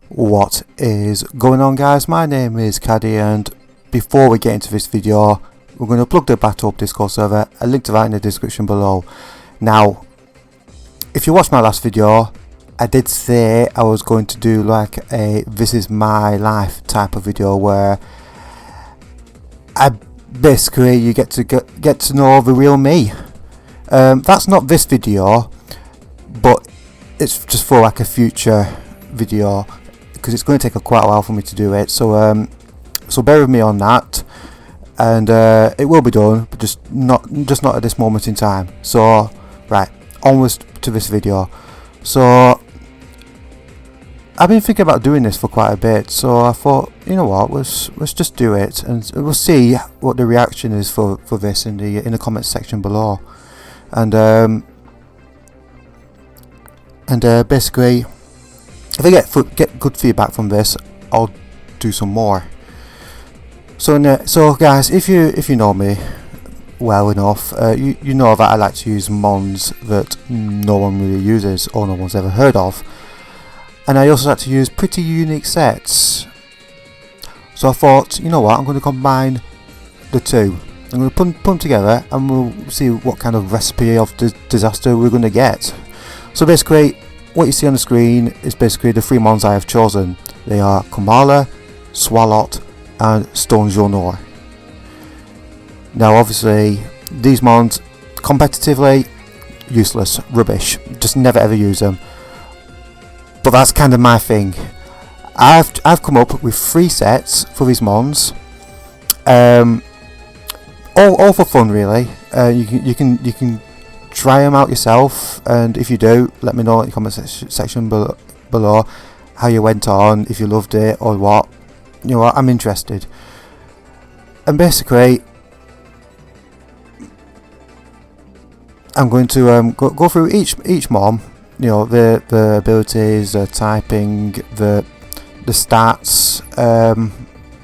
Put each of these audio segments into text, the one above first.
What is going on, guys? My name is Caddy, and before we get into this video, we're going to plug the Battle Up Discord server. A link to that in the description below. Now, if you watched my last video, I did say I was going to do like a this is my life type of video where basically you get to know the real me. That's not this video, but it's just for like a future video, because it's going to take quite a while for me to do it, so bear with me on that, and it will be done, but just not at this moment in time. So right, onwards to this video. So I've been thinking about doing this for quite a bit, so I thought, you know what, let's just do it, and we'll see what the reaction is for this in the comments section below. And basically, if I get good feedback from this, I'll do some more. So guys, if you know me well enough, you know that I like to use mons that no one really uses or no one's ever heard of, and I also like to use pretty unique sets. So I thought, you know what, I'm going to combine the two. I'm going to put them together, and we'll see what kind of recipe of disaster we're going to get. So basically, what you see on the screen is basically the three mons I have chosen. They are Komala, Swalot, and Stonjourner. Now obviously, these mons, competitively, useless, rubbish, just never ever use them. But that's kind of my thing. I've come up with 3 sets for these mons. All for fun, really. You can try them out yourself, and if you do, let me know in the comment section below how you went on, if you loved it or what. You know what, I'm interested. And basically, I'm going to go through each mon. You know, the abilities, the typing, the stats,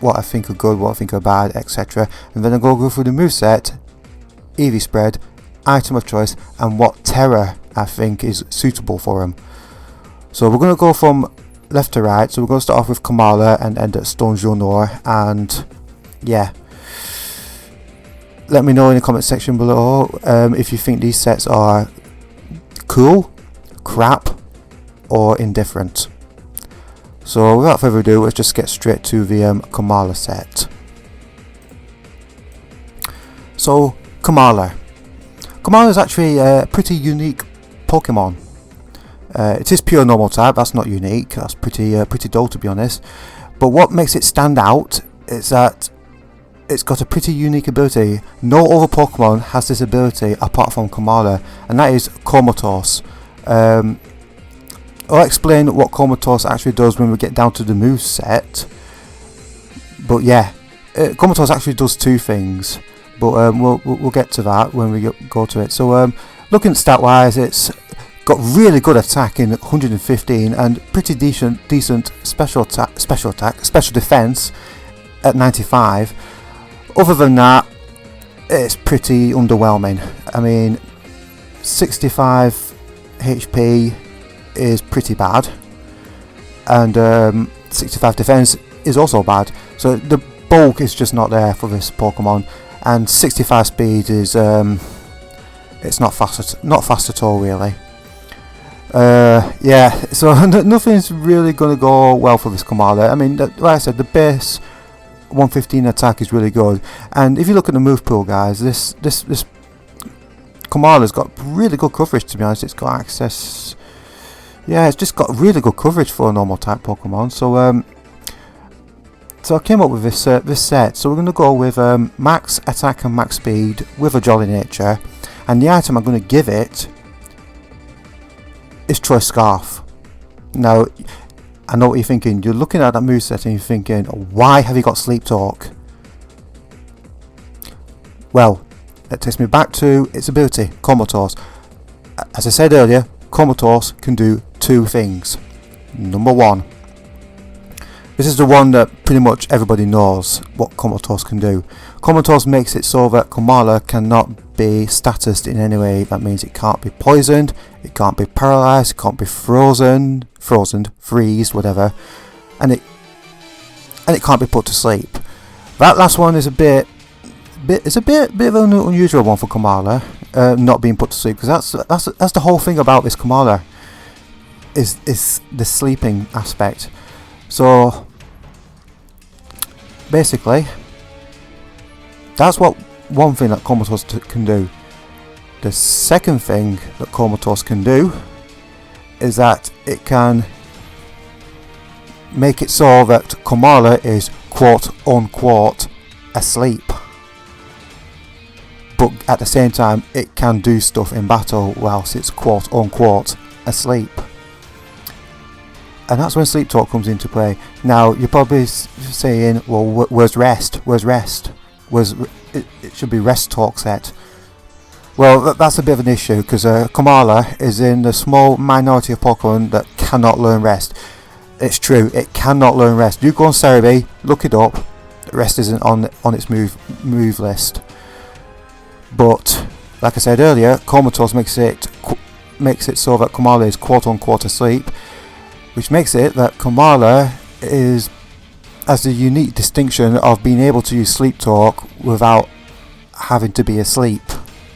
what I think are good, what I think are bad, etc. And then I'll go through the moveset, EV spread, item of choice, and what terror I think is suitable for him. So we're going to go from left to right. So we're going to start off with Komala and end at Stonjourner, and yeah, let me know in the comment section below if you think these sets are cool, crap, or indifferent. So without further ado, let's just get straight to the Komala set. So Komala is actually a pretty unique Pokemon. It is pure normal type. That's not unique. That's pretty dull, to be honest. But what makes it stand out is that it's got a pretty unique ability. No other Pokemon has this ability apart from Komala, and that is Comatose. I'll explain what Comatose actually does when we get down to the moveset. But yeah, Comatose actually does 2 things. But we'll get to that when we go to it. So looking at stat wise, it's got really good attack in 115 and pretty decent special defense at 95. Other than that, it's pretty underwhelming. I mean, 65 HP is pretty bad, and 65 defense is also bad. So the bulk is just not there for this Pokemon. And 65 speed is it's not fast at all, really. Yeah, so nothing's really going to go well for this Komala. I mean, like I said, the base 115 attack is really good, and if you look at the move pool, guys, this Komala's got really good coverage, to be honest. It's got access, yeah, it's just got really good coverage for a normal type Pokemon. So I came up with this set. So we're going to go with max attack and max speed with a jolly nature, and the item I'm going to give it is Choice Scarf. Now, I know what you're thinking. You're looking at that moveset and you're thinking, why have you got Sleep Talk? Well, that takes me back to its ability, Comatose. As I said earlier, Comatose can do 2 things. Number 1, this is the one that pretty much everybody knows what Comatose can do. Comatose makes it so that Komala cannot be statused in any way. That means it can't be poisoned, it can't be paralyzed, it can't be frozen, freezed, whatever. and it can't be put to sleep. That last one is a bit of an unusual one for Komala, not being put to sleep, because that's the whole thing about this Komala, is the sleeping aspect. So basically, that's one thing that Comatose can do. The second thing that Comatose can do is that it can make it so that Komala is quote unquote asleep, but at the same time it can do stuff in battle whilst it's quote unquote asleep. And that's when Sleep Talk comes into play. Now you're probably saying, well, where's rest? It should be Rest Talk set. Well, that's a bit of an issue, because Komala is in the small minority of Pokemon that cannot learn rest. It's true, it cannot learn rest. You go on Cerebi, look it up. Rest isn't on its move list. But like I said earlier, Comatose makes it so that Komala is quote unquote asleep, which makes it that Komala has the unique distinction of being able to use Sleep Talk without having to be asleep,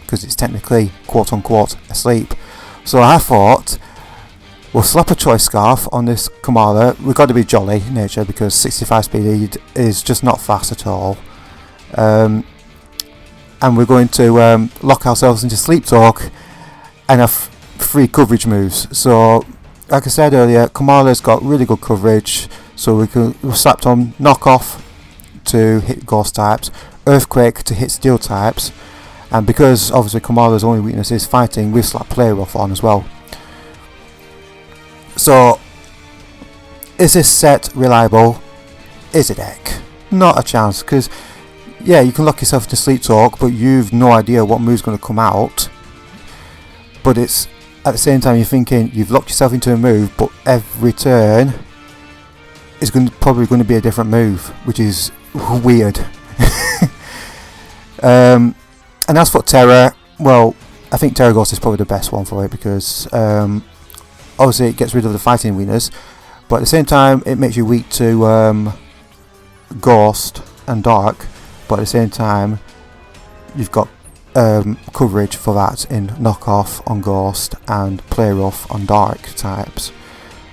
because it's technically quote unquote asleep. So I thought, we'll slap a Choice Scarf on this Komala. We've got to be jolly nature, because 65 speed is just not fast at all. And we're going to lock ourselves into Sleep Talk and have 3 coverage moves. So like I said earlier, Komala's got really good coverage, so we've slapped on Knock Off to hit Ghost types, Earthquake to hit Steel types, and because obviously Komala's only weakness is fighting, we've slapped Play Rough on as well. So, is this set reliable? Is it heck? Not a chance, because yeah, you can lock yourself into Sleep Talk, but you've no idea what move's going to come out. But it's at the same time you're thinking you've locked yourself into a move, but every turn is probably going to be a different move, which is weird. And as for Terra, well, I think Terra Ghost is probably the best one for it, because obviously it gets rid of the fighting weakness, but at the same time it makes you weak to Ghost and Dark, but at the same time you've got coverage for that in Knock Off on Ghost and Play Rough on Dark types.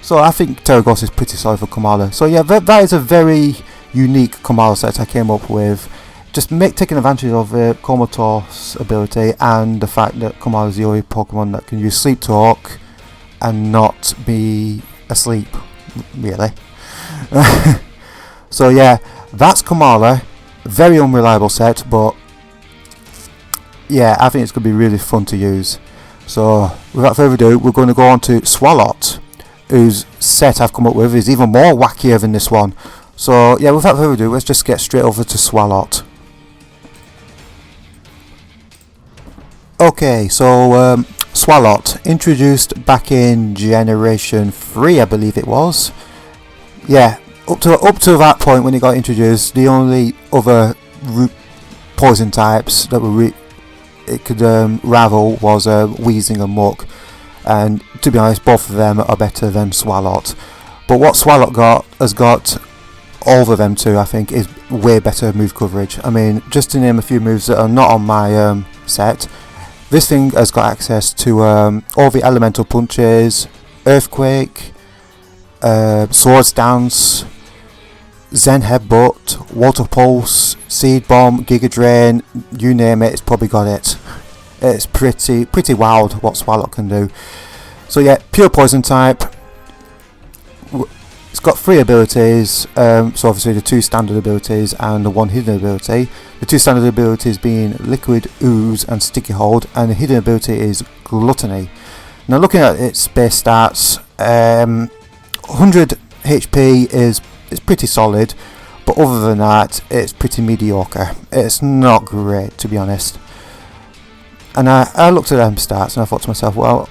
So I think Terra Ghost is pretty solid for Komala. So yeah, that is a very unique Komala set I came up with, just taking advantage of the Comatose ability and the fact that Komala is the only Pokemon that can use Sleep Talk and not be asleep, really. So yeah, that's Komala. Very unreliable set, but yeah, I think it's going to be really fun to use. So without further ado, we're going to go on to Swalot, whose set I've come up with is even more wackier than this one. So yeah, without further ado, let's just get straight over to Swalot. Okay, so Swalot, introduced back in Generation 3, I believe it was. Yeah, up to that point when it got introduced, the only other poison types that were it could rival was Weezing and Muck, and to be honest, both of them are better than Swalot. But what Swalot has got over them two, I think, is way better move coverage. I mean, just to name a few moves that are not on my set, this thing has got access to all the elemental punches, Earthquake, Swords Dance, Zen Headbutt, Water Pulse, Seed Bomb, Giga Drain, you name it, it's probably got it. It's pretty wild what Swalot can do. So yeah, pure poison type. It's got 3 abilities, so obviously the 2 standard abilities and the 1 hidden ability. The 2 standard abilities being Liquid Ooze and Sticky Hold, and the hidden ability is Gluttony. Now looking at its base stats, 100 HP is pretty solid, but other than that it's pretty mediocre. It's not great, to be honest. And I looked at them stats and I thought to myself, well,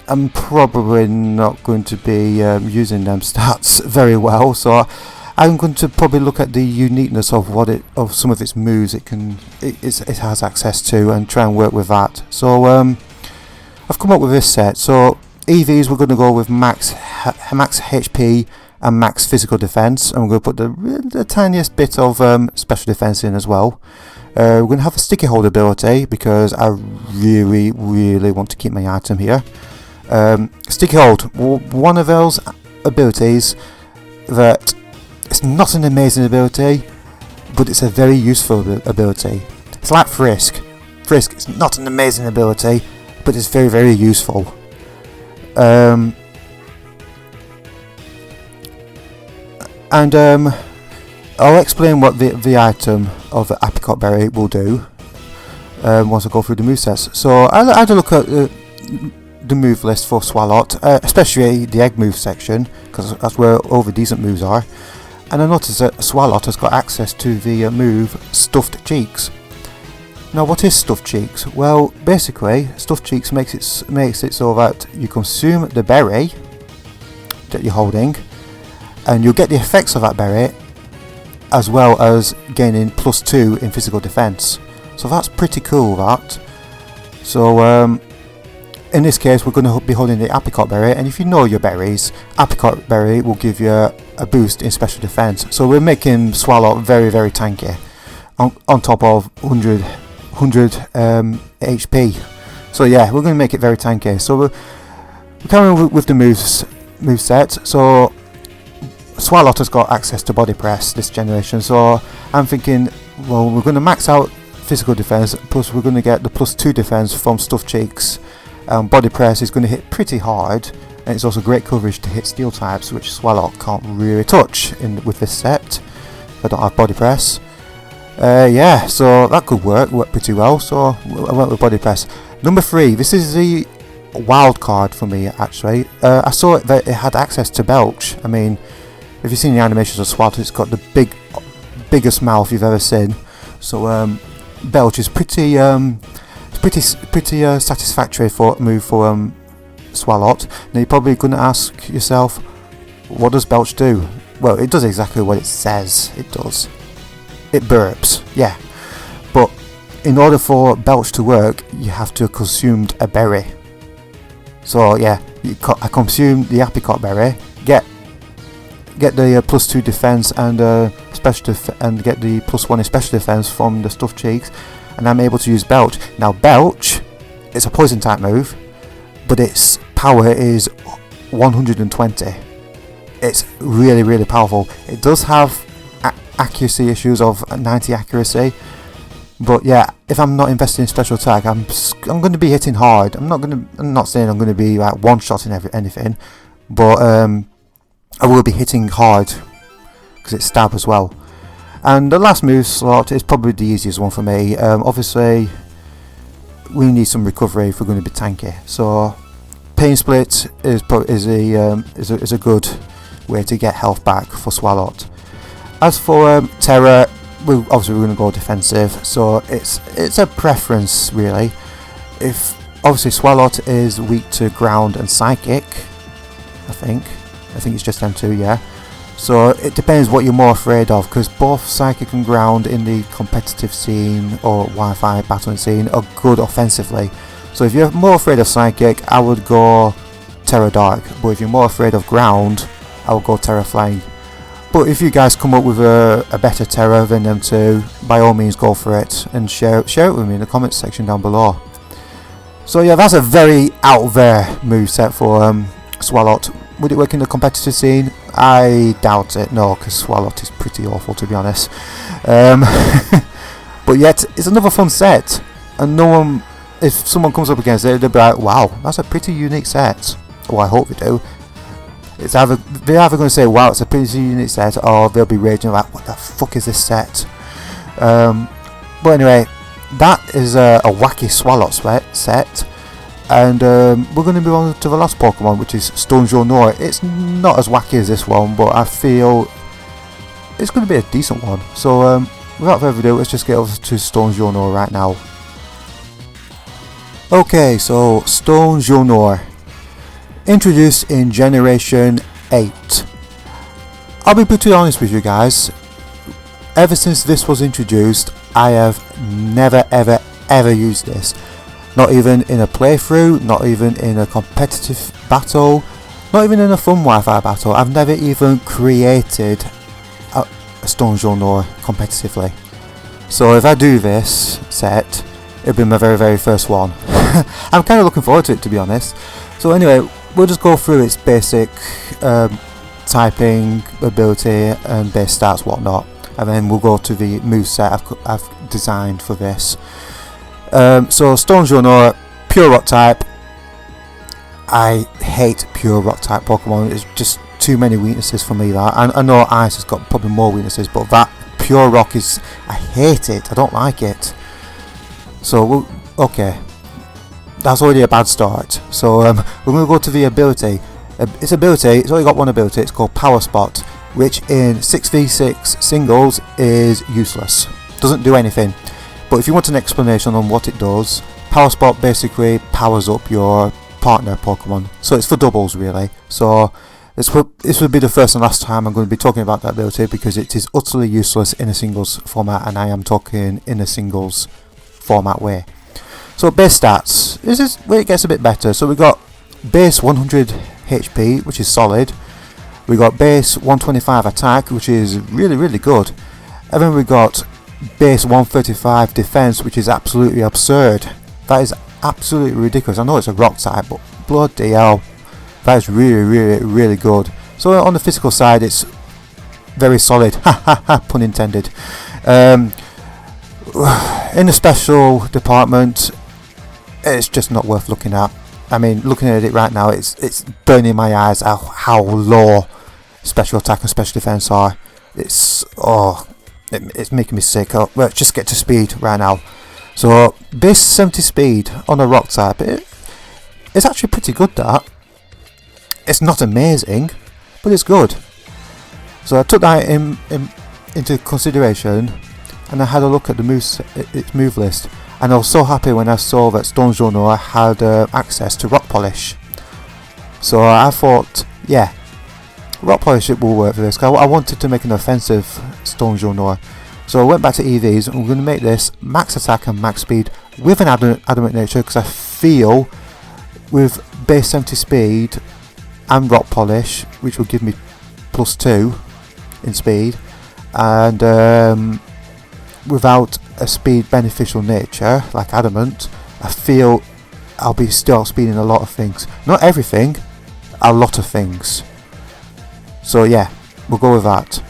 I'm probably not going to be using them stats very well, so I'm going to probably look at the uniqueness of some of its moves it has access to and try and work with that. So I've come up with this set. So EVs, we're going to go with max HP and max physical defense, and we're going to put the tiniest bit of special defense in as well. We're going to have a sticky hold ability because I really want to keep my item here. Sticky hold, one of those abilities that it's not an amazing ability, but it's a very useful ability. It's like Frisk. Frisk is not an amazing ability, but it's very useful. I'll explain what the item of the Apricot Berry will do once I go through the movesets. So I had a look at the move list for Swalot, especially the egg move section, because that's where all the decent moves are. And I noticed that Swalot has got access to the move Stuffed Cheeks. Now, what is Stuffed Cheeks? Well, basically, Stuffed Cheeks makes it so that you consume the berry that you're holding, and you'll get the effects of that berry, as well as gaining +2 in physical defense. So that's pretty cool, that. So in this case, we're going to be holding the Apricot Berry, and if you know your berries, Apricot Berry will give you a boost in special defense. So we're making Swalot very tanky, on top of 100 HP. So yeah, we're going to make it very tanky. So we're carrying with the moveset. So Swalot has got access to Body Press this generation, so I'm thinking, well, we're going to max out physical defense, plus we're going to get the +2 defense from Stuffed Cheeks. Body Press is going to hit pretty hard, and it's also great coverage to hit steel types, which Swalot can't really touch with this set if I don't have Body Press. Yeah, so that could work pretty well, so I went with Body Press. Number 3, this is the wild card for me actually. I saw that it had access to Belch. I mean, if you've seen the animations of Swalot, it's got the biggest mouth you've ever seen. So Belch is pretty satisfactory move for Swalot. Now you're probably going to ask yourself, what does Belch do? Well, it does exactly what it says it does. It burps, yeah. But in order for Belch to work, you have to have consumed a berry. So yeah, I consume the Apricot Berry, get the +2 defense and and get the +1 in special defense from the Stuffed Cheeks, and I'm able to use Belch. Now Belch, it's a poison type move, but its power is 120. It's really powerful. It does have accuracy issues of 90 accuracy, but yeah, if I'm not investing in special attack, I'm going to be hitting hard. I'm not saying I'm going to be like one-shotting anything, but I will be hitting hard because it's stab as well. And the last move slot is probably the easiest one for me. Obviously, we need some recovery if we're going to be tanky. So, Pain Split is a good way to get health back for Swalot. As for Terror, we're going to go defensive. So it's a preference really. If obviously Swalot is weak to ground and psychic, I think it's just them two, yeah. So it depends what you're more afraid of, because both Psychic and Ground in the competitive scene or Wi-Fi battling scene are good offensively. So if you're more afraid of Psychic, I would go Terra Dark, but if you're more afraid of Ground, I would go Terra Flying. But if you guys come up with a better Terra than them two, by all means go for it, and share it with me in the comments section down below. So yeah, that's a very out there moveset for Swalot. Would it work in the competitive scene? I doubt it, no, because Swalot is pretty awful, to be honest. But yet, it's another fun set, and no one, if someone comes up against it, they'll be like, wow, that's a pretty unique set. Well, I hope they do. They're either going to say, wow, it's a pretty unique set, or they'll be raging like, what the fuck is this set? But anyway, that is a wacky Swalot set. And we're going to move on to the last Pokemon, which is Stonjourner. It's not as wacky as this one, but I feel it's going to be a decent one. So without further ado, let's just get over to Stonjourner right now. Okay, so Stonjourner, introduced in Generation 8. I'll be brutally honest with you guys, ever since this was introduced, I have never ever used this. Not even in a playthrough, not even in a competitive battle, Not even in a fun Wi-Fi battle. I've never even created a Stone Jewel Noir competitively. So if I do this set, it'll be my very first one. I'm kind of looking forward to it, to be honest. So anyway, we'll just go through its basic typing ability and base stats, whatnot, and then we'll go to the moveset I've designed for this. So Stone Jewel Noir, pure rock type. I hate pure rock type Pokemon. It's just too many weaknesses for me. That I know Ice has got probably more weaknesses, but that pure rock is, I hate it. I don't like it. So okay, that's already a bad start. So we're going to go to the ability. It's only got one ability. It's called Power Spot, which in 6v6 singles is useless. Doesn't do anything. But if you want an explanation on what it does, Power Spot basically powers up your partner Pokemon. So it's for doubles really. So this will be the first and last time I'm going to be talking about that ability, because it is utterly useless in a singles format, and I am talking in a singles format way. So base stats, this is where it gets a bit better. So we got base 100 HP, which is solid. We got base 125 attack, which is really good. And then we got base 135 defense, which is absolutely absurd. That is absolutely ridiculous. I know it's a rock type, but bloody hell, that is really good. So on the physical side, it's very solid. Pun intended. In the special department, it's just not worth looking at. I mean, looking at it right now, it's burning my eyes how low special attack and special defense are. It's making me sick. Let's just get to speed right now. So base 70 speed on a rock type, it's actually pretty good. That it's not amazing, but it's good. So I took that into consideration, and I had a look at its move list, and I was so happy when I saw that Stone Jewel Noir had access to Rock Polish. So I thought, yeah, Rock Polish will work for this. I wanted to make an offensive Stone Jewel Noir. So I went back to EVs, and we're going to make this max attack and max speed with an adamant nature, because I feel with base 70 speed and Rock Polish, which will give me +2 in speed, and without a speed beneficial nature like adamant, I feel I'll be still outspeeding a lot of things. Not everything, a lot of things. So yeah, we'll go with that.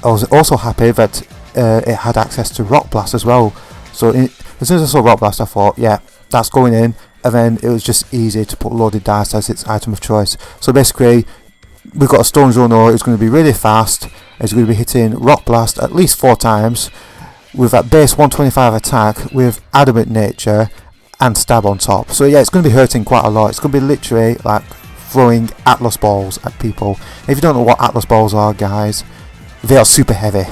I was also happy that it had access to Rock Blast as well. So as soon as I saw Rock Blast, I thought, yeah, that's going in. And then it was just easy to put Loaded Dice as its item of choice. So basically, we've got a Stone Jewel Noir. It's going to be really fast. It's going to be hitting Rock Blast at least 4 times with that base 125 attack with adamant nature and stab on top. So yeah, it's going to be hurting quite a lot. It's going to be literally like throwing Atlas balls at people. If you don't know what Atlas balls are, guys, they are super heavy.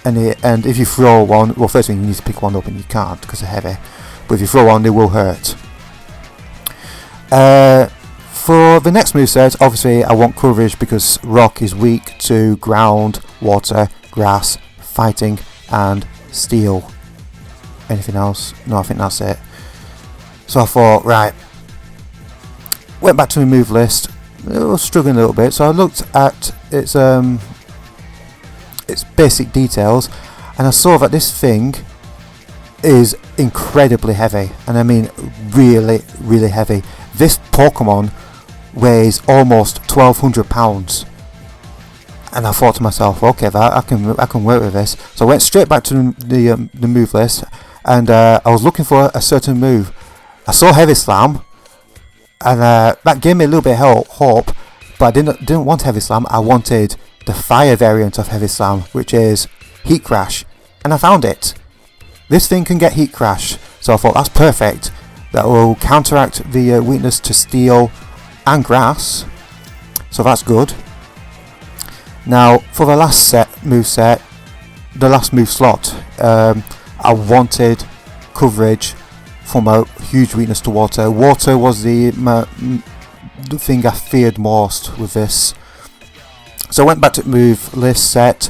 And if you throw one, well, first thing you need to pick one up, and you can't because they're heavy. But if you throw one, they will hurt. For the next moveset, obviously I want coverage, because rock is weak to ground, water, grass, fighting and steel. Anything else? No, I think that's it. So I thought, right, went back to my move list. I was struggling a little bit, so I looked at its basic details, and I saw that this thing is incredibly heavy, and I mean really heavy. This Pokemon weighs almost 1,200 pounds, and I thought to myself, okay, that I can work with this. So I went straight back to the move list, and I was looking for a certain move. I saw Heavy Slam, and that gave me a little bit of hope, but I didn't want Heavy Slam. I wanted the fire variant of Heavy Slam, which is Heat Crash, and I found it. This thing can get Heat Crash, so I thought that's perfect. That will counteract the weakness to steel and grass, so that's good. Now for the last move slot, I wanted coverage from a huge weakness to water. Water was the thing I feared most with this. So I went back to move list set,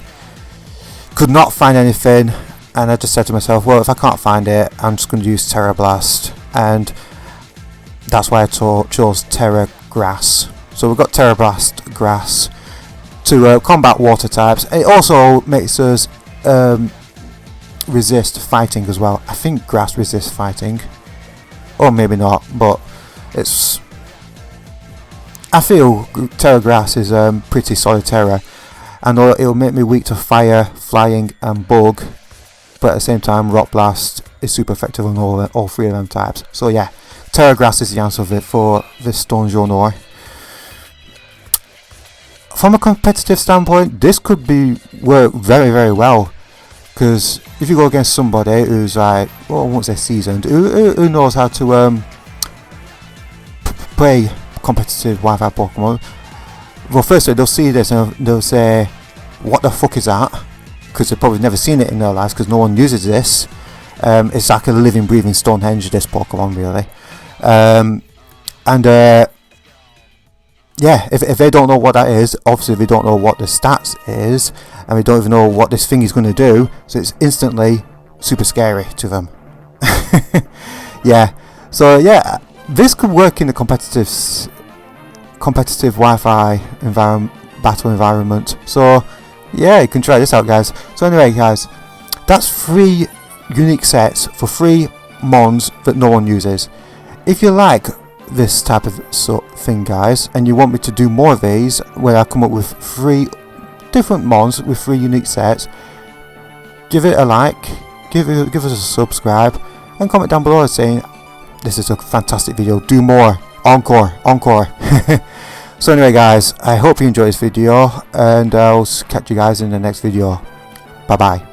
could not find anything, and I just said to myself, well, if I can't find it, I'm just going to use Terra Blast. And that's why I chose Terra Grass. So we've got Terra Grass to combat water types. It also makes us resist fighting as well. I think Grass resists fighting, or maybe not, but it's... I feel Terra Grass is pretty solid Terra, and it'll make me weak to fire, flying and bug, but at the same time Rock Blast is super effective on all three of them types. So yeah, Terra Grass is the answer for this Stone Jonor. From a competitive standpoint, this could work very, very well, because if you go against somebody who's like, well, I won't say seasoned, who knows how to play competitive Wi-Fi Pokemon, well, firstly they'll see this and they'll say, what the fuck is that? Because they've probably never seen it in their lives, because no one uses this. It's like a living, breathing Stonehenge, this Pokemon, really. Yeah, if they don't know what that is, obviously they don't know what the stats is, and they don't even know what this thing is going to do, so it's instantly super scary to them. Yeah, so yeah, this could work in the competitive Wi-Fi battle environment. So yeah, you can try this out, guys. So anyway, guys, that's 3 unique sets for 3 mons that no one uses. If you like this type of thing, guys, and you want me to do more of these where I come up with 3 different mons with 3 unique sets, give it a like, give us a subscribe, and comment down below saying this is a fantastic video, do more, encore. So anyway, guys, I hope you enjoyed this video, and I'll catch you guys in the next video. Bye bye.